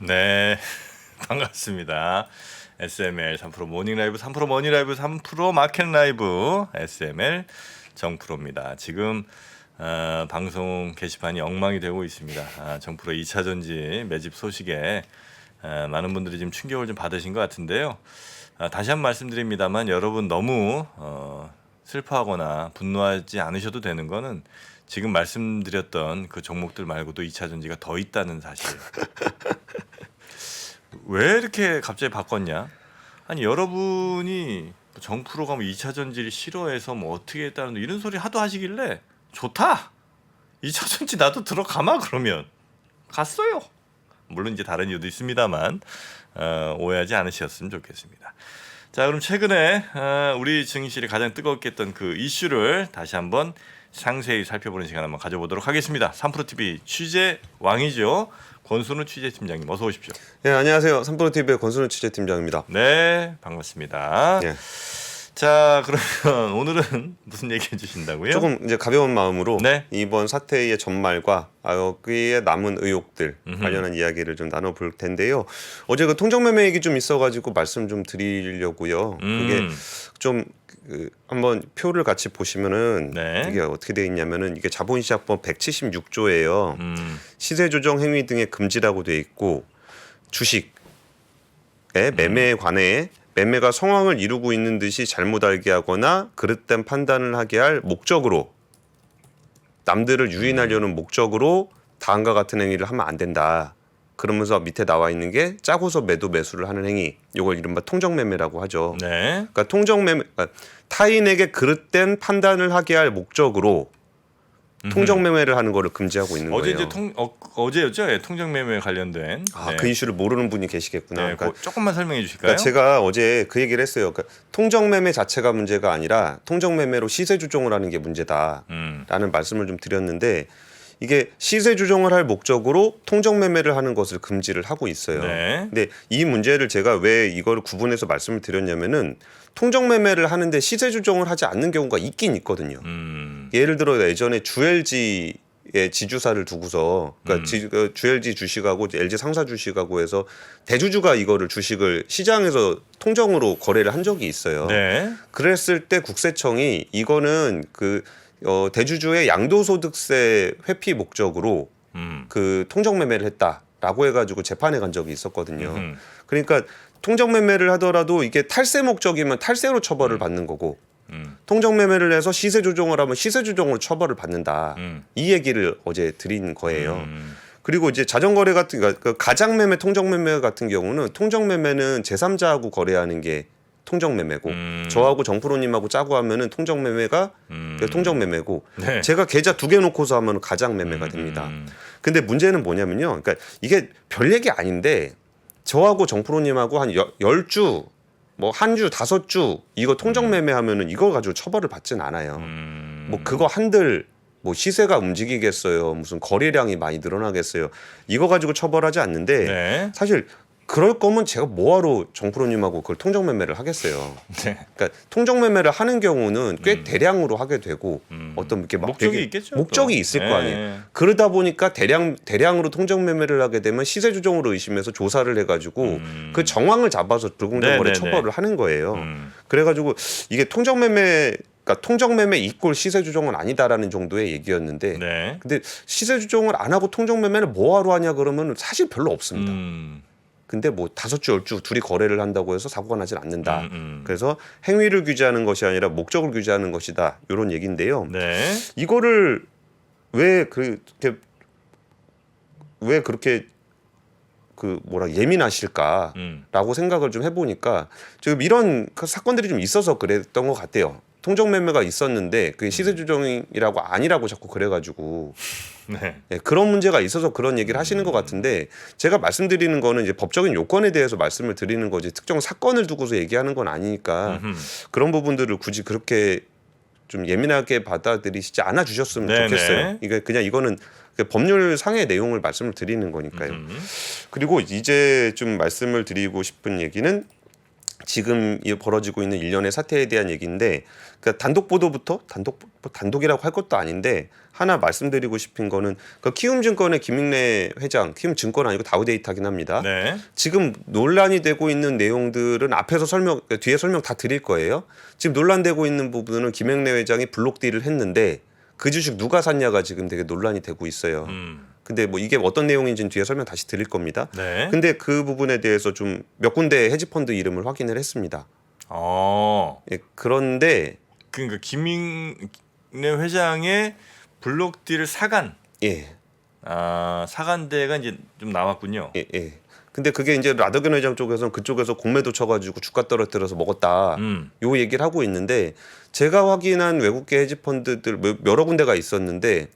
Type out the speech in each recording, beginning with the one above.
네, 반갑습니다. SML 3프로 모닝 라이브, 3프로 머니 라이브, 3프로 마켓 라이브, SML 정프로입니다. 지금 방송 게시판이 엉망이 되고 있습니다. 정프로 2차 전지 매집 소식에 많은 분들이 지금 충격을 좀 받으신 것 같은데요. 다시 한번 말씀드립니다만 여러분 너무 슬퍼하거나 분노하지 않으셔도 되는 거는 지금 말씀드렸던 그 종목들 말고도 2차 전지가 더 있다는 사실. 왜 이렇게 갑자기 바꿨냐? 아니 여러분이 정프로가 뭐 2차 전지를 싫어해서 뭐 어떻게 했다는 이런 소리 하도 하시길래 좋다. 2차 전지 나도 들어가마 그러면 갔어요. 물론 이제 다른 이유도 있습니다만 오해하지 않으셨으면 좋겠습니다. 자, 그럼 최근에 우리 증시를 가장 뜨겁게 했던 그 이슈를 다시 한번 상세히 살펴보는 시간 한번 가져보도록 하겠습니다. 3프로TV 취재 왕이죠. 권순우 취재팀장님 어서 오십시오. 네, 안녕하세요. 3프로TV의 권순우 취재팀장입니다. 네, 반갑습니다. 예. 자, 그러면 오늘은 무슨 얘기 해주신다고요? 조금 이제 가벼운 마음으로 네. 이번 사태의 전말과 여기에 남은 의혹들 관련한 이야기를 좀 나눠볼 텐데요. 어제 그 통정매매 얘기 좀 있어가지고 말씀 좀 드리려고요. 그게 좀 한번 표를 같이 보시면은 네. 이게 어떻게 되어 있냐면은 이게 자본시장법 176조예요. 시세 조정 행위 등의 금지라고 되어 있고 주식의 매매에 관해 매매가 성황을 이루고 있는 듯이 잘못 알게 하거나 그릇된 판단을 하게 할 목적으로 남들을 유인하려는 목적으로 다음과 같은 행위를 하면 안 된다. 그러면서 밑에 나와 있는 게 짜고서 매도 매수를 하는 행위. 이걸 이른바 통정매매라고 하죠. 네. 그러니까 통정매매, 그러니까 타인에게 그릇된 판단을 하게 할 목적으로 통정매매를 하는 거를 금지하고 있는 어제 거예요. 이제 어제였죠? 예, 통정매매 관련된. 네. 그 이슈를 모르는 분이 계시겠구나. 네, 그러니까 조금만 설명해 주실까요? 그러니까 제가 어제 그 얘기를 했어요. 그러니까 통정매매 자체가 문제가 아니라 통정매매로 시세 조정을 하는 게 문제다라는 말씀을 좀 드렸는데 이게 시세 조정을 할 목적으로 통정매매를 하는 것을 금지를 하고 있어요. 네. 근데 이 문제를 제가 왜 이걸 구분해서 말씀을 드렸냐면은 통정매매를 하는데 시세 조정을 하지 않는 경우가 있긴 있거든요. 예를 들어 예전에 주LG의 지주사를 두고서 그러니까 주LG 주식하고 LG 상사 주식하고 해서 대주주가 이거를 주식을 시장에서 통정으로 거래를 한 적이 있어요. 네. 그랬을 때 국세청이 이거는 대주주의 양도소득세 회피 목적으로 그 통정매매를 했다라고 해가지고 재판에 간 적이 있었거든요. 그러니까 통정매매를 하더라도 이게 탈세 목적이면 탈세로 처벌을 받는 거고 통정매매를 해서 시세 조정을 하면 시세 조정으로 처벌을 받는다. 이 얘기를 어제 드린 거예요. 그리고 이제 자전거래 같은 그러니까 가장매매, 통정매매 같은 경우는 통정매매는 제3자하고 거래하는 게 통정매매고 저하고 정프로님하고 짜고 하면은 통정매매가 통정매매고 네. 제가 계좌 2개 놓고서 하면 가장매매가 됩니다. 근데 문제는 뭐냐면요. 그러니까 이게 별 얘기 아닌데 저하고 정프로님하고 한 10주 뭐 한 주, 5주 이거 통정매매 하면은 이거 가지고 처벌을 받진 않아요. 뭐 그거 한들 뭐 시세가 움직이겠어요. 무슨 거래량이 많이 늘어나겠어요. 이거 가지고 처벌하지 않는데 네. 사실 그럴 거면 제가 뭐하러 정프로님하고 그걸 통정매매를 하겠어요. 네. 그러니까 통정매매를 하는 경우는 꽤 대량으로 하게 되고 어떤 이렇게 막 목적이 되게 있겠죠, 목적이 또. 있을 네. 거 아니에요. 그러다 보니까 대량으로 통정매매를 하게 되면 시세 조정으로 의심해서 조사를 해가지고 그 정황을 잡아서 불공정거래 네, 네, 처벌을 네. 하는 거예요. 그래가지고 이게 통정매매 그러니까 통정매매 이꼴 시세 조정은 아니다라는 정도의 얘기였는데 네. 근데 시세 조정을 안 하고 통정매매를 뭐하러 하냐 그러면 사실 별로 없습니다. 근데 뭐 5주, 10주 둘이 거래를 한다고 해서 사고가 나질 않는다. 그래서 행위를 규제하는 것이 아니라 목적을 규제하는 것이다. 이런 얘기인데요. 네. 이거를 왜 그렇게 예민하실까라고 생각을 좀 해보니까 지금 이런 사건들이 좀 있어서 그랬던 것 같아요. 통정매매가 있었는데 그게 시세 조정이라고 아니라고 자꾸 그래가지고 네. 네, 그런 문제가 있어서 그런 얘기를 하시는 것 같은데 제가 말씀드리는 거는 이제 법적인 요건에 대해서 말씀을 드리는 거지 특정 사건을 두고서 얘기하는 건 아니니까 그런 부분들을 굳이 그렇게 좀 예민하게 받아들이시지 않아 주셨으면 네네. 좋겠어요. 이거는 법률상의 내용을 말씀을 드리는 거니까요. 그리고 이제 좀 말씀을 드리고 싶은 얘기는 지금 벌어지고 있는 일련의 사태에 대한 얘기인데, 그러니까 단독 보도부터 단독이라고 할 것도 아닌데 하나 말씀드리고 싶은 거는 그 키움증권의 김익래 회장, 키움증권 아니고 다우데이터긴 합니다. 네. 지금 논란이 되고 있는 내용들은 앞에서 뒤에 설명 다 드릴 거예요. 지금 논란되고 있는 부분은 김익래 회장이 블록딜을 했는데 그 주식 누가 샀냐가 지금 되게 논란이 되고 있어요. 근데 뭐 이게 어떤 내용인지는 뒤에 설명 다시 드릴 겁니다. 네. 근데 그 부분에 대해서 좀 몇 군데 헤지펀드 이름을 확인을 했습니다. 예, 그런데 그러니까 김익래 회장의 블록딜을 사간 예, 사간대가 이제 좀 나왔군요. 예, 예. 근데 그게 이제 라더견 회장 쪽에서는 그쪽에서 공매도 쳐가지고 주가 떨어뜨려서 먹었다. 요 얘기를 하고 있는데 제가 확인한 외국계 헤지펀드들 여러 군데가 있었는데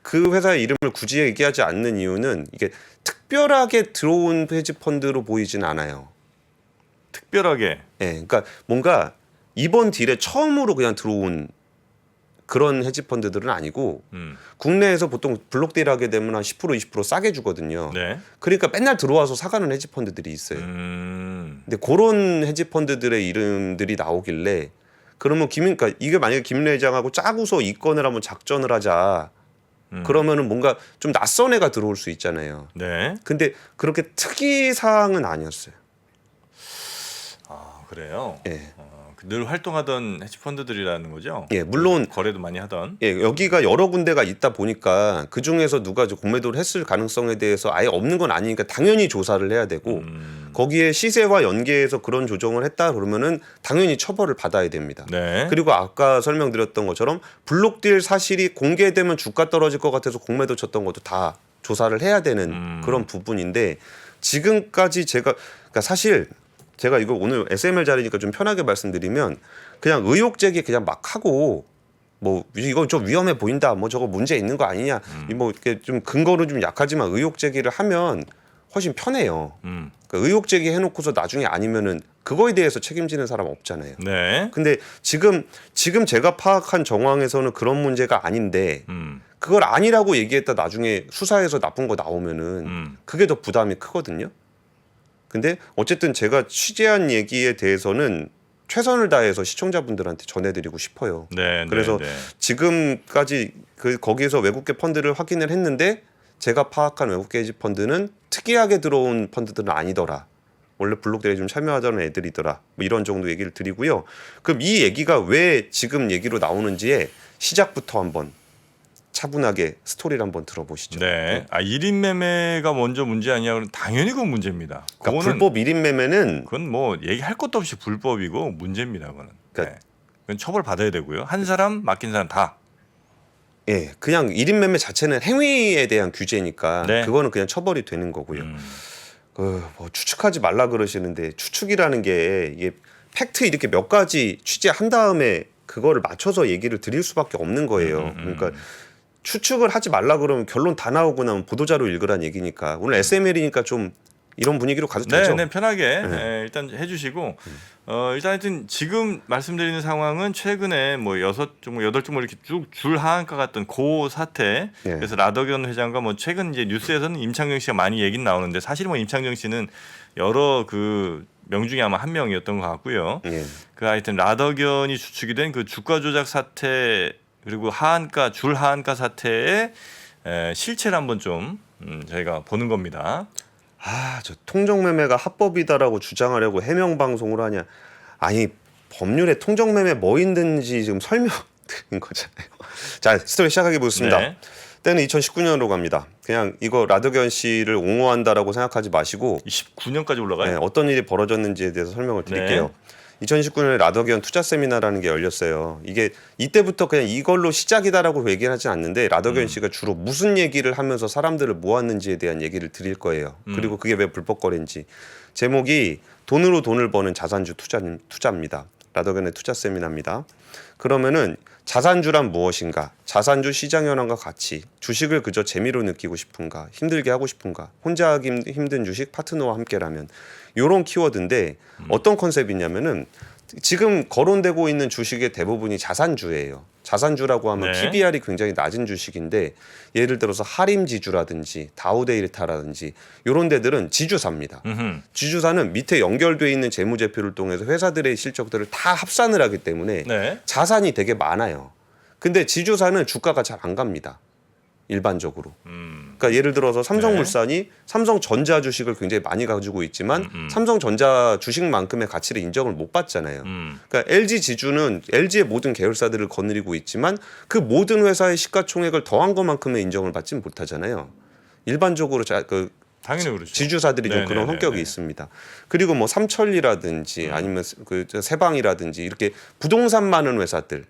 그 회사의 이름을 굳이 얘기하지 않는 이유는 이게 특별하게 들어온 헤지펀드로 보이진 않아요. 특별하게. 예, 그러니까 뭔가 이번 딜에 처음으로 그냥 들어온 그런 헤지펀드들은 아니고 국내에서 보통 블록딜 하게 되면 한 10% 20% 싸게 주거든요. 네. 그러니까 맨날 들어와서 사가는 헤지펀드들이 있어요. 근데 그런 헤지펀드들의 이름들이 나오길래 그러면 그러니까 이게 만약에 김래 회장하고 짜고서 이 건을 한번 작전을 하자. 그러면은 뭔가 좀 낯선 애가 들어올 수 있잖아요. 네. 근데 그렇게 특이 사항은 아니었어요. 그래요. 예. 늘 활동하던 헤지펀드들이라는 거죠. 예, 물론 거래도 많이 하던. 예, 여기가 여러 군데가 있다 보니까 그 중에서 누가 공매도를 했을 가능성에 대해서 아예 없는 건 아니니까 당연히 조사를 해야 되고 거기에 시세와 연계해서 그런 조정을 했다 그러면은 당연히 처벌을 받아야 됩니다. 네. 그리고 아까 설명드렸던 것처럼 블록딜 사실이 공개되면 주가 떨어질 것 같아서 공매도 쳤던 것도 다 조사를 해야 되는 그런 부분인데 지금까지 그러니까 사실 제가 이거 오늘 SML 자리니까 좀 편하게 말씀드리면 그냥 의혹 제기 그냥 막 하고 뭐 이거 좀 위험해 보인다 뭐 저거 문제 있는 거 아니냐 뭐 이렇게 좀 근거는 좀 약하지만 의혹 제기를 하면 훨씬 편해요. 그러니까 의혹 제기 해놓고서 나중에 아니면은 그거에 대해서 책임지는 사람 없잖아요. 네. 근데 지금 제가 파악한 정황에서는 그런 문제가 아닌데 그걸 아니라고 얘기했다 나중에 수사해서 나쁜 거 나오면은 그게 더 부담이 크거든요. 근데 어쨌든 제가 취재한 얘기에 대해서는 최선을 다해서 시청자분들한테 전해드리고 싶어요. 네. 그래서 네. 지금까지 거기에서 외국계 펀드를 확인을 했는데 제가 파악한 외국계 헤지 펀드는 특이하게 들어온 펀드들은 아니더라. 원래 블록딜에 좀 참여하던 애들이더라. 뭐 이런 정도 얘기를 드리고요. 그럼 이 얘기가 왜 지금 얘기로 나오는지에 시작부터 한번 차분하게 스토리를 한번 들어보시죠. 네. 1인 매매가 먼저 문제 아니야? 그럼 당연히 그건 문제입니다. 그러니까 불법 1인 매매는 그건 뭐 얘기할 것도 없이 불법이고 문제입니다. 그거는. 그러니까 네. 그건 처벌 받아야 되고요. 한 사람 맡긴 사람 다. 예, 그냥 1인 매매 자체는 행위에 대한 규제니까 네. 그거는 그냥 처벌이 되는 거고요. 뭐 추측하지 말라 그러시는데 추측이라는 게 이게 팩트 이렇게 몇 가지 취재한 다음에 그거를 맞춰서 얘기를 드릴 수밖에 없는 거예요. 그러니까 추측을 하지 말라 그러면 결론 다 나오고 나면 보도자료 읽으란 얘기니까 오늘 SML이니까 좀 이런 분위기로 가도 되죠. 네, 편하게 일단 해주시고 일단 하여튼 지금 말씀드리는 상황은 최근에 뭐 6종, 8종 뭐 이렇게 쭉 줄 하한가 같던 고 사태. 네. 그래서 라더견 회장과 뭐 최근 이제 뉴스에서는 임창정 씨가 많이 얘기는 나오는데 사실 뭐 임창정 씨는 여러 그 명 중에 아마 한 명이었던 것 같고요. 예. 그 하여튼 라더견이 주축이 된 그 주가 조작 사태 그리고 줄 하한가 사태의 실체를 한번 좀 저희가 보는 겁니다. 저 통정매매가 합법이다라고 주장하려고 해명 방송을 하냐? 아니 법률에 통정매매 뭐 있는지 지금 설명드린 거잖아요. 자 스토리 시작하게 보겠습니다. 네. 때는 2019년으로 갑니다. 그냥 이거 라더견 씨를 옹호한다라고 생각하지 마시고 19년까지 올라가요. 네, 어떤 일이 벌어졌는지에 대해서 설명을 드릴게요. 2019년에 라더견 투자 세미나라는 게 열렸어요. 이게 이때부터 그냥 이걸로 시작이다라고 얘기를 하진 않는데 라더견 씨가 주로 무슨 얘기를 하면서 사람들을 모았는지에 대한 얘기를 드릴 거예요. 그리고 그게 왜 불법 거래인지. 제목이 돈으로 돈을 버는 자산주 투자입니다. 라더견의 투자 세미나입니다. 그러면은 자산주란 무엇인가? 자산주 시장 현황과 같이 주식을 그저 재미로 느끼고 싶은가? 힘들게 하고 싶은가? 혼자 하기 힘든 주식 파트너와 함께라면 이런 키워드인데 어떤 컨셉이냐면은 지금 거론되고 있는 주식의 대부분이 자산주예요. 자산주라고 하면 네. PBR이 굉장히 낮은 주식인데 예를 들어서 하림지주라든지 다우데일타라든지 이런 데들은 지주사입니다. 지주사는 밑에 연결돼 있는 재무제표를 통해서 회사들의 실적들을 다 합산을 하기 때문에 네. 자산이 되게 많아요. 근데 지주사는 주가가 잘 안 갑니다. 일반적으로. 그러니까 예를 들어서 삼성물산이 삼성전자 주식을 굉장히 많이 가지고 있지만 삼성전자 주식만큼의 가치를 인정을 못 받잖아요. 그러니까 LG 지주는 LG의 모든 계열사들을 거느리고 있지만 그 모든 회사의 시가총액을 더한 것만큼의 인정을 받지 못하잖아요. 일반적으로 당연히 그렇죠. 지주사들이 좀 그런 네네네네. 성격이 있습니다. 그리고 뭐 삼천리라든지 아니면 그 세방이라든지 이렇게 부동산 많은 회사들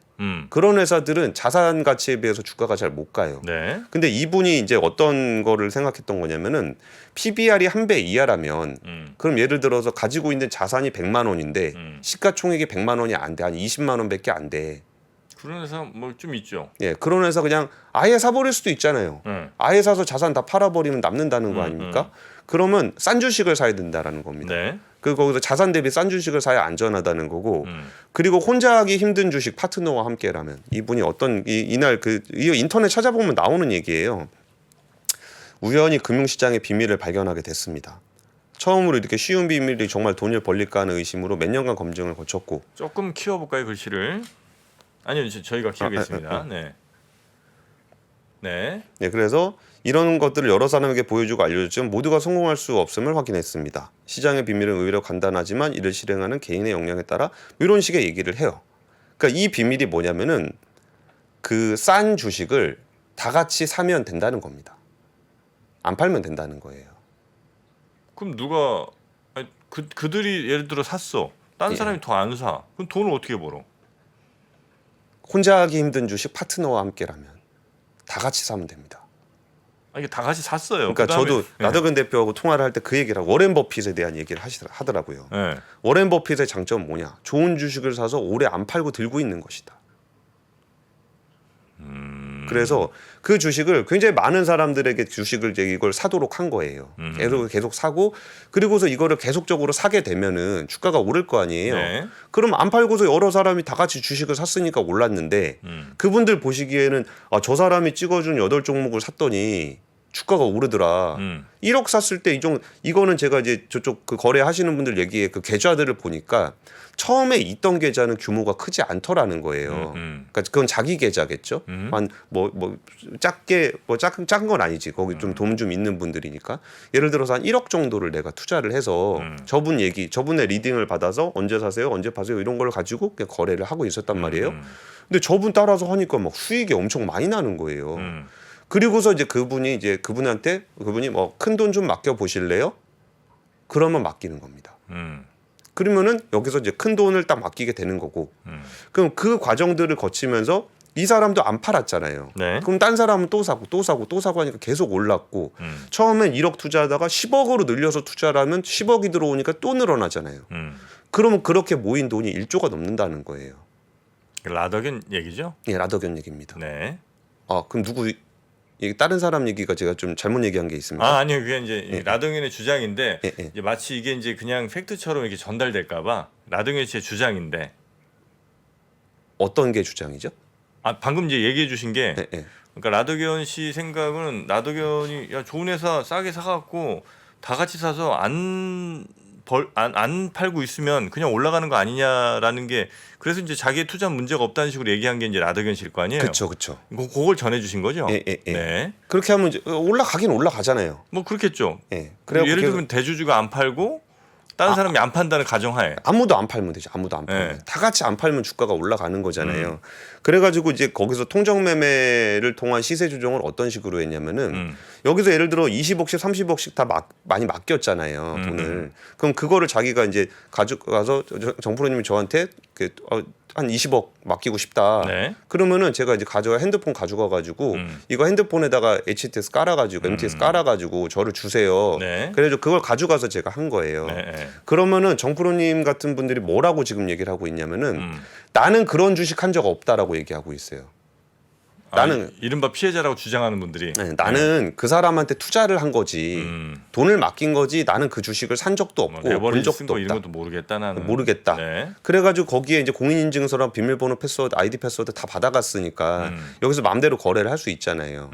그런 회사들은 자산 가치에 비해서 주가가 잘 못 가요. 네. 근데 이분이 이제 어떤 거를 생각했던 거냐면은 PBR이 1배 이하라면 그럼 예를 들어서 가지고 있는 자산이 100만 원인데 시가총액이 100만 원이 안 돼. 한 20만 원밖에 안 돼. 그런 회사 뭐 좀 있죠. 예, 그런 회사 그냥 아예 사버릴 수도 있잖아요. 아예 사서 자산 다 팔아버리면 남는다는 거 아닙니까? 그러면 싼 주식을 사야 된다라는 겁니다. 네. 그 거기서 자산 대비 싼 주식을 사야 안전하다는 거고, 그리고 혼자 하기 힘든 주식 파트너와 함께라면 이분이 어떤 이날 이 인터넷 찾아보면 나오는 얘기예요. 우연히 금융시장의 비밀을 발견하게 됐습니다. 처음으로 이렇게 쉬운 비밀이 정말 돈을 벌릴까 하는 의심으로 몇 년간 검증을 거쳤고. 조금 키워볼까요 글씨를? 아니요, 저희가 키우겠습니다. 네. 네. 네, 그래서 이런 것들을 여러 사람에게 보여주고 알려줬지만 모두가 성공할 수 없음을 확인했습니다. 시장의 비밀은 의외로 간단하지만 이를 실행하는 개인의 역량에 따라 이런 식의 얘기를 해요. 그러니까 이 비밀이 뭐냐면은 그 싼 주식을 다 같이 사면 된다는 겁니다. 안 팔면 된다는 거예요. 그럼 누가 아니, 그들이 예를 들어 샀어. 딴 예. 사람이 더 안 사. 그럼 돈을 어떻게 벌어? 혼자 하기 힘든 주식 파트너와 함께라면 다 같이 사면 됩니다. 아, 이게 다 같이 샀어요. 그러니까 그다음에, 저도 라더근 대표하고 통화를 할 때 그 얘기를 하고 워렌 버핏에 대한 얘기를 하더라고요. 네. 워렌 버핏의 장점은 뭐냐? 좋은 주식을 사서 오래 안 팔고 들고 있는 것이다. 그래서 그 주식을 굉장히 많은 사람들에게 주식을 이제 이걸 사도록 한 거예요. 계속 사고 그리고서 이거를 계속적으로 사게 되면은 주가가 오를 거 아니에요. 네. 그럼 안 팔고서 여러 사람이 다 같이 주식을 샀으니까 올랐는데 그분들 보시기에는 아, 저 사람이 찍어준 8종목을 샀더니 주가가 오르더라. 1억 샀을 때 이거는 제가 이제 저쪽 그 거래하시는 분들 얘기에 그 계좌들을 보니까 처음에 있던 계좌는 규모가 크지 않더라는 거예요. 그러니까 그건 자기 계좌겠죠. 한 작은 건 아니지. 거기 좀 돈 좀 있는 분들이니까. 예를 들어서 한 1억 정도를 내가 투자를 해서 저분의 리딩을 받아서 언제 사세요, 언제 파세요 이런 걸 가지고 그냥 거래를 하고 있었단 말이에요. 근데 저분 따라서 하니까 막 수익이 엄청 많이 나는 거예요. 그리고서 이제 그분이 뭐 큰 돈 좀 맡겨 보실래요? 그러면 맡기는 겁니다. 그러면은 여기서 이제 큰 돈을 딱 맡기게 되는 거고. 그럼 그 과정들을 거치면서 이 사람도 안 팔았잖아요. 네. 그럼 딴 사람은 또 사고 하니까 계속 올랐고 처음엔 1억 투자하다가 10억으로 늘려서 투자를 하면 10억이 들어오니까 또 늘어나잖아요. 그러면 그렇게 모인 돈이 1조가 넘는다는 거예요. 라더겐 얘기죠? 예, 라더견 얘기입니다. 네. 아, 그럼 다른 사람 얘기가 제가 좀 잘못 얘기한 게 있습니다. 아, 아니요. 그게 이제 라더겐의 주장인데 예. 이제 마치 이게 이제 그냥 팩트처럼 이렇게 전달될까봐 라더겐 씨의 주장인데 어떤 게 주장이죠? 아, 방금 이제 얘기해 주신 게 예. 그러니까 라더견 씨 생각은 라더견이 야 좋은 회사 싸게 사갖고 다 같이 사서 안 팔고 있으면 그냥 올라가는 거 아니냐라는 게 그래서 이제 자기의 투자 문제가 없다는 식으로 얘기한 게 이제 라더견 씨일 거 아니에요. 그렇죠. 그걸 전해주신 거죠. 예. 네. 그렇게 하면 이제 올라가긴 올라가잖아요. 뭐 그렇겠죠. 예. 예를 들면 대주주가 안 팔고 다른 사람이 안 판다는 가정하에 아무도 안 팔면 되죠. 아무도 안 팔면. 네. 다 같이 안 팔면 주가가 올라가는 거잖아요. 그래가지고 이제 거기서 통정 매매를 통한 시세 조정을 어떤 식으로 했냐면은 여기서 예를 들어 20억씩 30억씩 다 많이 맡겼잖아요. 돈을. 그럼 그거를 자기가 이제 가져가서 정프로님이 저한테 한 20억 맡기고 싶다. 네. 그러면은 제가 이제 핸드폰 가져가가지고 이거 핸드폰에다가 HTS 깔아가지고 MTS 깔아가지고 저를 주세요. 네. 그래서 그걸 가져가서 제가 한 거예요. 네. 그러면은 정프로님 같은 분들이 뭐라고 지금 얘기를 하고 있냐면은 나는 그런 주식 한 적 없다라고 얘기하고 있어요. 나는 이른바 피해자라고 주장하는 분들이 나는 그 사람한테 투자를 한 거지 돈을 맡긴 거지 나는 그 주식을 산 적도 없고 본 레버리지 쓴 적도 거 이런 없다. 것도 모르겠다 나는. 모르겠다. 네. 그래가지고 거기에 이제 공인인증서랑 비밀번호 패스워드, 아이디 패스워드 다 받아갔으니까 여기서 마음대로 거래를 할 수 있잖아요.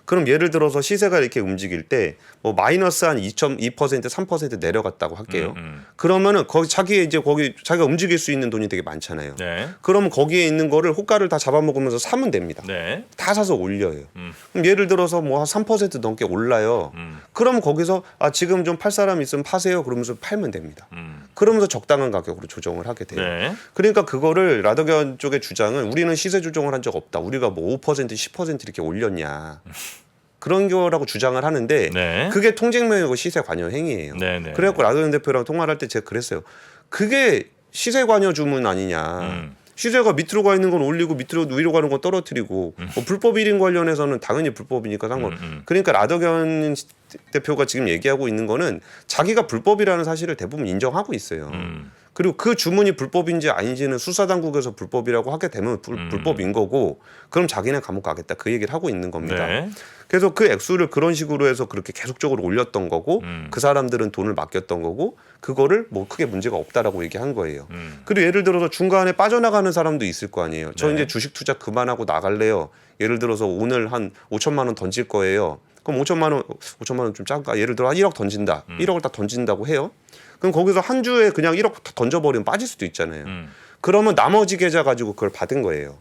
그럼 예를 들어서 시세가 이렇게 움직일 때 뭐 마이너스 한 2.2%, 3% 내려갔다고 할게요. 그러면은 거기 자기가 움직일 수 있는 돈이 되게 많잖아요. 네. 그러면 거기에 있는 거를 호가를 다 잡아먹으면서 사면 됩니다. 네. 다 사서 올려요. 그럼 예를 들어서 뭐 한 3% 넘게 올라요. 그럼 거기서 지금 좀 팔 사람 있으면 파세요. 그러면서 팔면 됩니다. 그러면서 적당한 가격으로 조정을 하게 돼요. 네. 그러니까 그거를 라더견 쪽의 주장은 우리는 시세 조정을 한 적 없다. 우리가 뭐 5%, 10% 이렇게 올렸냐. 그런 거라고 주장을 하는데 네. 그게 통직매매고 시세 관여 행위예요. 네, 네. 그래갖고 라더견 대표랑 통화를 할 때 제가 그랬어요. 그게 시세 관여 주문 아니냐. 시세가 밑으로 가 있는 건 올리고 밑으로 위로 가는 건 떨어뜨리고 뭐 불법 일인 관련해서는 당연히 불법이니까 상관. 그러니까 라더견 대표가 지금 얘기하고 있는 거는 자기가 불법이라는 사실을 대부분 인정하고 있어요. 그리고 그 주문이 불법인지 아닌지는 수사당국에서 불법이라고 하게 되면 불법인 거고 그럼 자기는 감옥 가겠다 그 얘기를 하고 있는 겁니다. 네. 그래서 그 액수를 그런 식으로 해서 그렇게 계속적으로 올렸던 거고 그 사람들은 돈을 맡겼던 거고 그거를 뭐 크게 문제가 없다라고 얘기한 거예요. 그리고 예를 들어서 중간에 빠져나가는 사람도 있을 거 아니에요. 저 네. 이제 주식 투자 그만하고 나갈래요. 예를 들어서 오늘 한 5천만 원 던질 거예요. 그럼 5천만 원 좀 작을까? 예를 들어 한 1억 던진다. 1억을 다 던진다고 해요. 그럼 거기서 한 주에 그냥 1억 다 던져버리면 빠질 수도 있잖아요. 그러면 나머지 계좌 가지고 그걸 받은 거예요.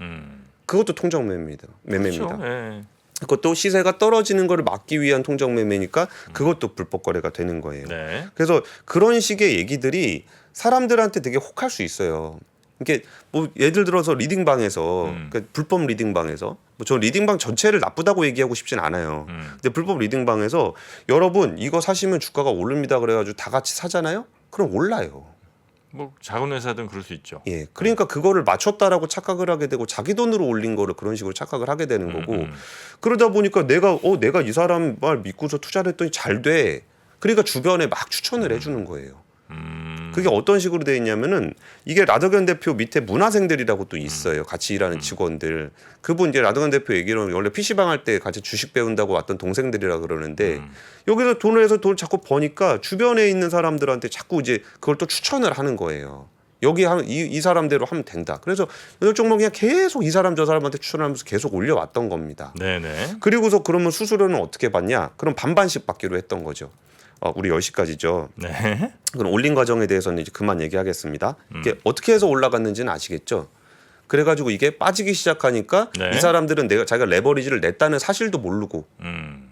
그것도 통정매매입니다. 매매입니다. 그렇죠. 네. 그것도 시세가 떨어지는 거를 막기 위한 통정매매니까 그것도 불법 거래가 되는 거예요. 네. 그래서 그런 식의 얘기들이 사람들한테 되게 혹할 수 있어요. 이게 뭐 예를 들어서 리딩방에서 그러니까 불법 리딩방에서 뭐 저 리딩방 전체를 나쁘다고 얘기하고 싶진 않아요. 근데 불법 리딩방에서 여러분 이거 사시면 주가가 오릅니다 그래가지고 다 같이 사잖아요. 그럼 올라요. 뭐 작은 회사든 그럴 수 있죠. 예, 그러니까 그거를 맞췄다라고 착각을 하게 되고 자기 돈으로 올린 거를 그런 식으로 착각을 하게 되는 거고 그러다 보니까 내가 이 사람 말 믿고서 투자를 했더니 잘 돼. 그러니까 주변에 막 추천을 해주는 거예요. 그게 어떤 식으로 돼 있냐면은 이게 라더견 대표 밑에 문화생들이라고 또 있어요. 같이 일하는 직원들. 그분 이제 라더견 대표 얘기로는 원래 PC방 할 때 같이 주식 배운다고 왔던 동생들이라 그러는데 여기서 돈을 해서 돈 자꾸 버니까 주변에 있는 사람들한테 자꾸 이제 그걸 또 추천을 하는 거예요. 여기 하면 이 사람대로 하면 된다. 그래서 여덟 종목 그냥 계속 이 사람 저 사람한테 추천하면서 계속 올려왔던 겁니다. 네네. 그리고서 그러면 수수료는 어떻게 받냐? 그럼 반반씩 받기로 했던 거죠. 우리 10시까지죠. 네. 그럼 올린 과정에 대해서는 이제 그만 얘기하겠습니다. 이게 어떻게 해서 올라갔는지는 아시겠죠? 그래가지고 이게 빠지기 시작하니까 네. 이 사람들은 자기가 레버리지를 냈다는 사실도 모르고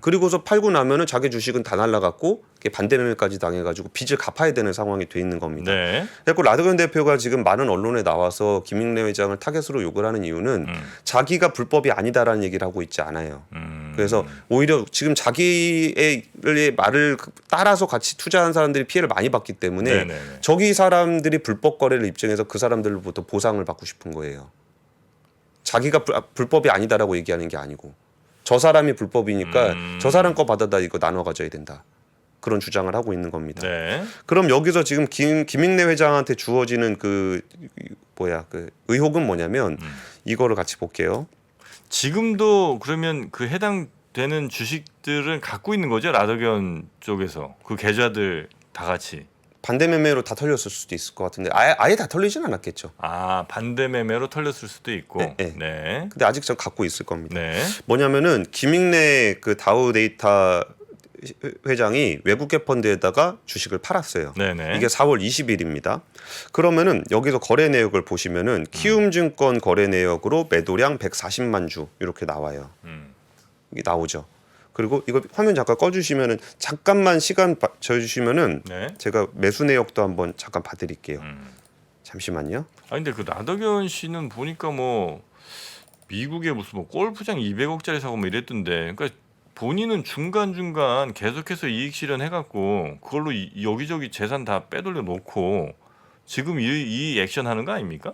그리고서 팔고 나면은 자기 주식은 다 날라갔고 반대매매까지 당해가지고 빚을 갚아야 되는 상황이 돼 있는 겁니다. 네. 그래서 라더견 대표가 지금 많은 언론에 나와서 김익래 회장을 타겟으로 욕을 하는 이유는 자기가 불법이 아니다라는 얘기를 하고 있지 않아요. 그래서 오히려 지금 자기의 말을 따라서 같이 투자한 사람들이 피해를 많이 받기 때문에 네네네. 저기 사람들이 불법 거래를 입증해서 그 사람들로부터 보상을 받고 싶은 거예요. 자기가 불법이 아니다라고 얘기하는 게 아니고 저 사람이 불법이니까 저 사람 거 받아다 이거 나눠 가져야 된다. 그런 주장을 하고 있는 겁니다. 네. 그럼 여기서 지금 김익래 회장한테 주어지는 그 의혹은 뭐냐면 이거를 같이 볼게요. 지금도 그러면 그 해당되는 주식들은 갖고 있는 거죠? 라더견 쪽에서 그 계좌들 다 같이. 반대 매매로 다 털렸을 수도 있을 것 같은데 아예 다 털리진 않았겠죠. 반대 매매로 털렸을 수도 있고. 네, 네. 네. 근데 아직 전 갖고 있을 겁니다. 네. 뭐냐면은 김익래 그 다우 데이터 회장이 외국계 펀드에다가 주식을 팔았어요. 네네. 이게 4월 20일입니다. 그러면은 여기서 거래 내역을 보시면은 키움증권 거래 내역으로 매도량 140만 주 이렇게 나와요. 이게 나오죠. 그리고 이거 화면 잠깐 꺼주시면은 잠깐만 시간 줘주시면은 네. 제가 매수 내역도 한번 잠깐 봐드릴게요. 잠시만요. 근데 그 라더견 씨는 보니까 뭐 미국에 무슨 뭐 골프장 200억짜리 사고 뭐 이랬던데, 그러니까 본인은 중간중간 계속해서 이익 실현해갖고 그걸로 여기저기 재산 다 빼돌려 놓고 지금 이 액션 하는 거 아닙니까?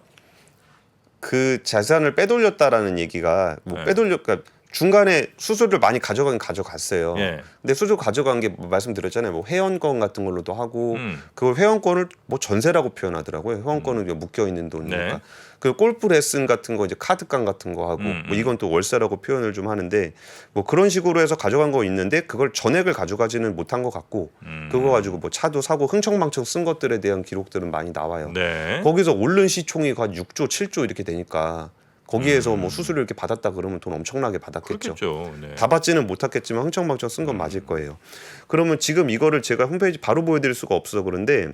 그 재산을 빼돌렸다라는 얘기가 뭐 네. 그러니까 중간에 수수료를 많이 가져가긴 가져갔어요. 예. 근데 수수료 가져간 게 말씀드렸잖아요. 뭐 회원권 같은 걸로도 하고 그 회원권을 뭐 전세라고 표현하더라고요. 회원권은 묶여 있는 돈이니까. 네. 그 골프 레슨 같은 거 이제 카드깡 같은 거 하고 뭐 이건 또 월세라고 표현을 좀 하는데 뭐 그런 식으로 해서 가져간 거 있는데 그걸 전액을 가져가지는 못한 것 같고 그거 가지고 뭐 차도 사고 흥청망청 쓴 것들에 대한 기록들은 많이 나와요. 네. 거기서 오른 시총이 한 6조, 7조 이렇게 되니까 거기에서 뭐 수수료 이렇게 받았다 그러면 돈 엄청나게 받았겠죠. 그렇겠죠. 네. 다 받지는 못했겠지만 흥청망청 쓴 건 맞을 거예요. 그러면 지금 이거를 제가 홈페이지 바로 보여드릴 수가 없어서 그런데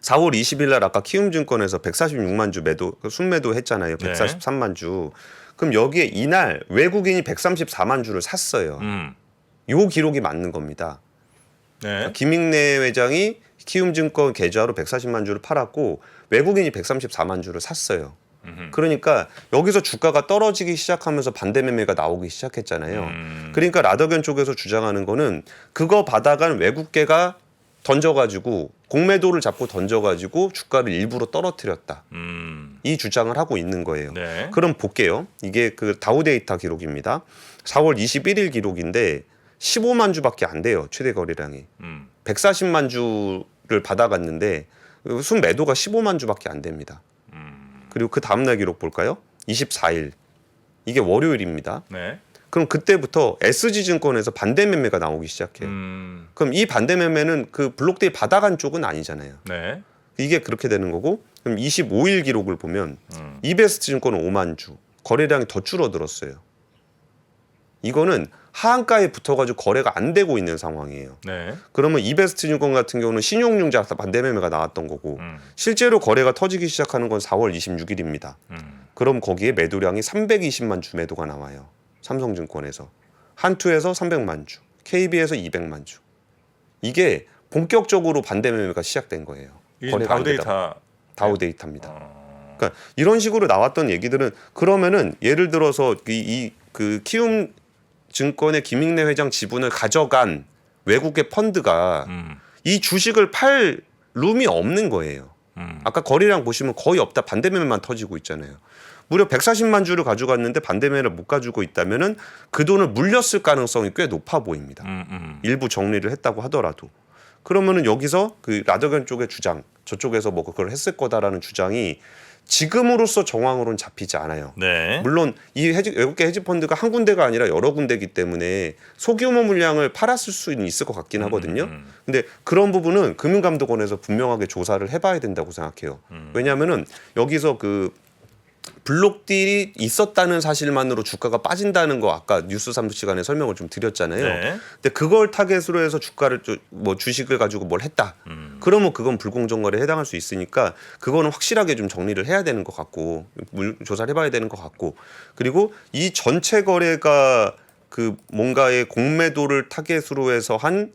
4월 20일 날 아까 키움증권에서 146만 주 매도 순매도 했잖아요. 143만 주. 그럼 여기에 이날 외국인이 134만 주를 샀어요. 요 기록이 맞는 겁니다. 네. 김익래 회장이 키움증권 계좌로 140만 주를 팔았고 외국인이 134만 주를 샀어요. 그러니까 여기서 주가가 떨어지기 시작하면서 반대 매매가 나오기 시작했잖아요. 그러니까 라더견 쪽에서 주장하는 거는 그거 받아간 외국계가 던져가지고 공매도를 잡고 던져가지고 주가를 일부러 떨어뜨렸다. 이 주장을 하고 있는 거예요. 네. 그럼 볼게요. 이게 그 다우데이터 기록입니다. 4월 21일 기록인데 15만 주밖에 안 돼요. 최대 거래량이. 140만 주를 받아갔는데 순매도가 15만 주밖에 안 됩니다. 그리고 그 다음날 기록 볼까요? 24일. 이게 월요일입니다. 네. 그럼 그때부터 SG증권에서 반대 매매가 나오기 시작해요. 그럼 이 반대 매매는 그 블록데이 받아간 쪽은 아니잖아요. 네. 이게 그렇게 되는 거고 그럼 25일 기록을 보면 이베스트증권은 5만 주. 거래량이 더 줄어들었어요. 이거는 하한가에 붙어가지고 거래가 안 되고 있는 상황이에요. 네. 그러면 이베스트증권 같은 경우는 신용융자 반대 매매가 나왔던 거고 실제로 거래가 터지기 시작하는 건 4월 26일입니다. 그럼 거기에 매도량이 320만 주 매도가 나와요. 삼성증권에서. 한투에서 300만 주, KB에서 200만 주. 이게 본격적으로 반대 매매가 시작된 거예요. 이 거래가 안 되다가. 다우데이터. 다우데이터입니다. 그러니까 이런 식으로 나왔던 얘기들은 그러면은 예를 들어서 그 키움 증권의 김익래 회장 지분을 가져간 외국의 펀드가 이 주식을 팔 룸이 없는 거예요. 아까 거래량 보시면 거의 없다. 반대 매매만 터지고 있잖아요. 무려 140만 주를 가져갔는데 반대 매매를 못 가지고 있다면은 그 돈을 물렸을 가능성이 꽤 높아 보입니다. 일부 정리를 했다고 하더라도. 그러면은 여기서 그 라더견 쪽의 주장, 저쪽에서 뭐 그걸 했을 거다라는 주장이 지금으로서 정황으로는 잡히지 않아요. 네. 물론 이 외국계 헤지 펀드가 한 군데가 아니라 여러 군데이기 때문에 소규모 물량을 팔았을 수는 있을 것 같긴 하거든요. 근데 그런 부분은 금융감독원에서 분명하게 조사를 해봐야 된다고 생각해요. 왜냐하면은 여기서 그 블록딜이 있었다는 사실만으로 주가가 빠진다는 거 아까 뉴스 3 시간에 설명을 좀 드렸잖아요. 네. 근데 그걸 타겟으로 해서 주가를 뭐 주식을 가지고 뭘 했다. 그러면 그건 불공정 거래에 해당할 수 있으니까 그거는 확실하게 좀 정리를 해야 되는 것 같고 조사를 해봐야 되는 것 같고 그리고 이 전체 거래가 그 뭔가의 공매도를 타겟으로 해서 한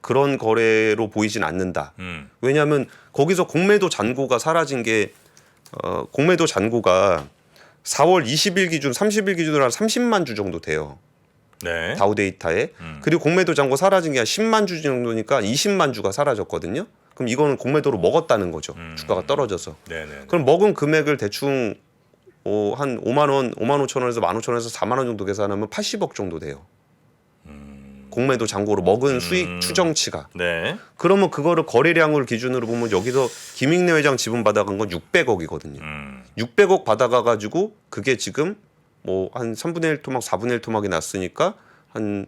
그런 거래로 보이진 않는다. 왜냐하면 거기서 공매도 잔고가 사라진 게 공매도 잔고가 4월 20일 기준, 30일 기준으로 한 30만 주 정도 돼요. 네. 다우데이터에. 그리고 공매도 잔고 사라진 게 한 10만 주 정도니까 20만 주가 사라졌거든요. 그럼 이거는 공매도로 먹었다는 거죠. 주가가 떨어져서. 네네. 그럼 먹은 금액을 대충 한 5만 원, 5만 5천 원에서 1만 5천 원에서 4만 원 정도 계산하면 80억 정도 돼요. 공매도 잔고로 먹은 수익 추정치가. 네. 그러면 그거를 거래량을 기준으로 보면 여기서 김익래 회장 지분 받아간 건 600억이거든요. 600억 받아가 가지고 그게 지금 뭐 한 3분의 1 토막, 4분의 1 토막이 났으니까 한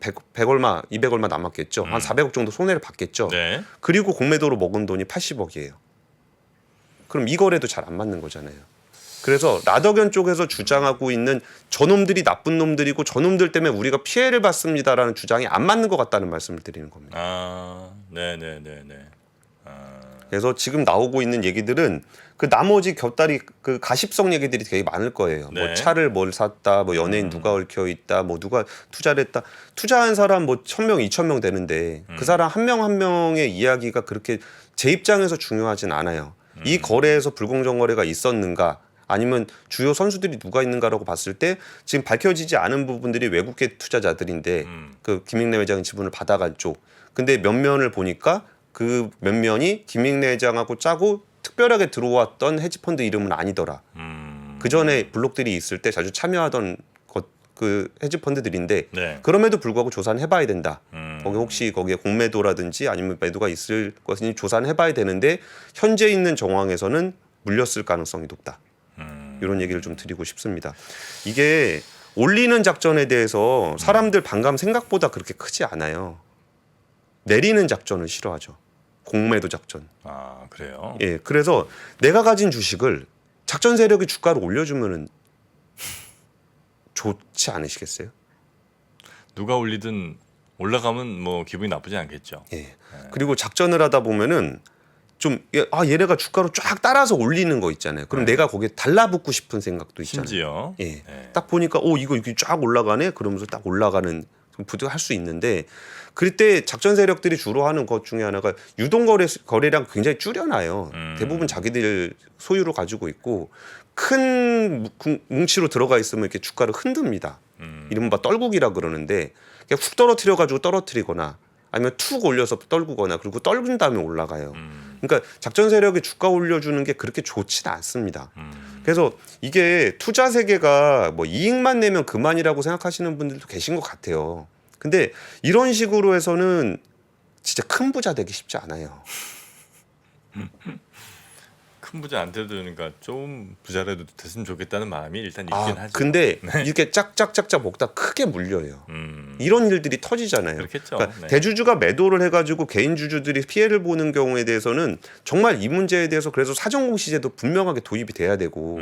100 얼마, 200 얼마 남았겠죠. 한 400억 정도 손해를 봤겠죠. 네. 그리고 공매도로 먹은 돈이 80억이에요. 그럼 이 거래도 잘 안 맞는 거잖아요. 그래서 라더견 쪽에서 주장하고 있는 저놈들이 나쁜 놈들이고 저놈들 때문에 우리가 피해를 받습니다라는 주장이 안 맞는 것 같다는 말씀을 드리는 겁니다. 아, 네네네네. 그래서 지금 나오고 있는 얘기들은 그 나머지 곁다리 그 가십성 얘기들이 되게 많을 거예요. 네. 뭐 차를 뭘 샀다, 뭐 연예인 누가 얽혀 있다, 뭐 누가 투자를 했다. 투자한 사람 뭐 1,000명, 2,000명 되는데 그 사람 한 명 한 명의 이야기가 그렇게 제 입장에서 중요하진 않아요. 이 거래에서 불공정 거래가 있었는가? 아니면 주요 선수들이 누가 있는가라고 봤을 때 지금 밝혀지지 않은 부분들이 외국계 투자자들인데 그 김익래 회장의 지분을 받아간 쪽. 근데 면면을 보니까 그 면면이 김익래 회장하고 짜고 특별하게 들어왔던 헤지펀드 이름은 아니더라. 그 전에 블록들이 있을 때 자주 참여하던 그 헤지 펀드들인데 네. 그럼에도 불구하고 조사는 해봐야 된다. 음. 거기 혹시 거기에 공매도라든지 아니면 매도가 있을 것인지 조사는 해봐야 되는데 현재 있는 정황에서는 물렸을 가능성이 높다. 이런 얘기를 좀 드리고 싶습니다. 이게 올리는 작전에 대해서 사람들 반감 생각보다 그렇게 크지 않아요. 내리는 작전을 싫어하죠. 공매도 작전. 아 그래요. 예, 그래서 내가 가진 주식을 작전 세력이 주가를 올려주면은 좋지 않으시겠어요? 누가 올리든 올라가면 뭐 기분이 나쁘지 않겠죠. 예. 그리고 작전을 하다 보면은 좀 얘네가 주가로 쫙 따라서 올리는 거 있잖아요. 그럼 내가 거기에 달라붙고 싶은 생각도 있잖아요. 심지어 예. 네. 딱 보니까 이거 이렇게 쫙 올라가네. 그러면서 딱 올라가는 부득 할 수 있는데 그럴 때 작전 세력들이 주로 하는 것 중에 하나가 유동 거래량 굉장히 줄여놔요. 대부분 자기들 소유로 가지고 있고 큰 뭉치로 들어가 있으면 이렇게 주가를 흔듭니다. 이른바 떨구기라 그러는데 그냥 훅 떨어뜨려 가지고 떨어뜨리거나 아니면 툭 올려서 떨구거나 그리고 떨군 다음에 올라가요. 그러니까 작전 세력이 주가 올려주는 게 그렇게 좋지는 않습니다. 그래서 이게 투자 세계가 뭐 이익만 내면 그만이라고 생각하시는 분들도 계신 것 같아요. 근데 이런 식으로 해서는 진짜 큰 부자 되기 쉽지 않아요. 큰 부자 안 돼도 그러니까 좀 부자라도 됐으면 좋겠다는 마음이 일단 있긴 하죠. 근데 이렇게 짝짝짝짝 먹다 크게 물려요. 이런 일들이 터지잖아요. 그렇겠죠. 그러니까 네. 대주주가 매도를 해가지고 개인 주주들이 피해를 보는 경우에 대해서는 정말 이 문제에 대해서 그래서 사전공시제도 분명하게 도입이 돼야 되고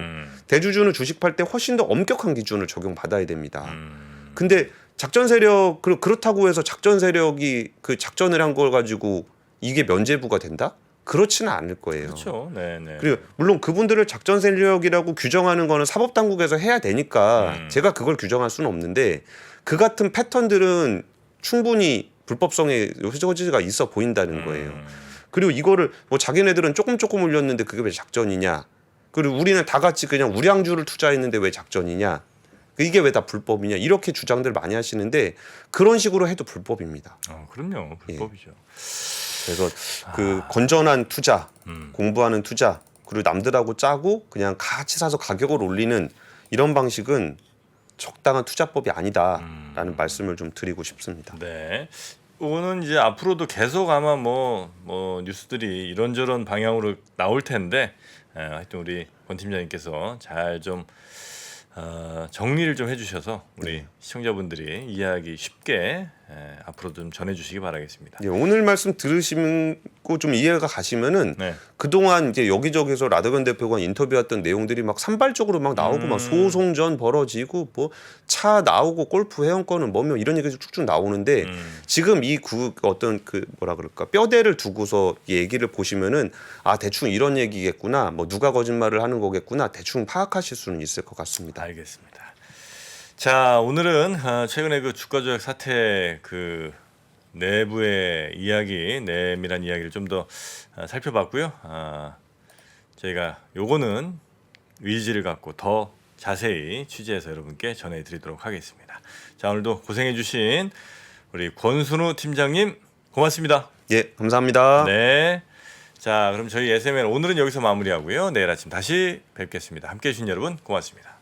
대주주는 주식 팔 때 훨씬 더 엄격한 기준을 적용받아야 됩니다. 근데 작전 세력 그렇다고 해서 작전 세력이 그 작전을 한 걸 가지고 이게 면죄부가 된다? 그렇지는 않을 거예요. 그렇죠. 네, 네. 그리고 물론 그분들을 작전 세력이라고 규정하는 거는 사법 당국에서 해야 되니까 제가 그걸 규정할 수는 없는데 그 같은 패턴들은 충분히 불법성의 소지가 있어 보인다는 거예요. 그리고 이거를 뭐 자기네들은 조금 올렸는데 그게 왜 작전이냐? 그리고 우리는 다 같이 그냥 우량주를 투자했는데 왜 작전이냐? 이게 왜 다 불법이냐? 이렇게 주장들 많이 하시는데 그런 식으로 해도 불법입니다. 그럼요. 불법이죠. 그래서 그 건전한 투자, 공부하는 투자, 그리고 남들하고 짜고 그냥 같이 사서 가격을 올리는 이런 방식은 적당한 투자법이 아니다라는 말씀을 좀 드리고 싶습니다. 네. 이거는 이제 앞으로도 계속 아마 뭐 뉴스들이 이런저런 방향으로 나올 텐데 하여튼 우리 권 팀장님께서 잘 좀 정리를 좀 해주셔서 우리 시청자분들이 이해하기 쉽게 앞으로 좀 전해주시기 바라겠습니다. 예, 오늘 말씀 들으시고 좀 이해가 가시면은 네. 그동안 이제 여기저기서 라더건 대표가 인터뷰했던 내용들이 막 산발적으로 막 나오고 막 소송전 벌어지고 뭐 차 나오고 골프 회원권은 뭐며 이런 얘기가 쭉쭉 나오는데 지금 이 어떤 그 뭐라 그럴까 뼈대를 두고서 얘기를 보시면은 대충 이런 얘기겠구나 뭐 누가 거짓말을 하는 거겠구나 대충 파악하실 수는 있을 것 같습니다. 알겠습니다. 자, 오늘은 최근에 그 주가 조작 사태 그 내부의 이야기, 내밀한 이야기를 좀 더 살펴봤고요. 저희가 요거는 의지를 갖고 더 자세히 취재해서 여러분께 전해드리도록 하겠습니다. 자, 오늘도 고생해주신 우리 권순우 팀장님 고맙습니다. 예, 감사합니다. 네. 자, 그럼 저희 SMN 오늘은 여기서 마무리하고요. 내일 아침 다시 뵙겠습니다. 함께해 주신 여러분 고맙습니다.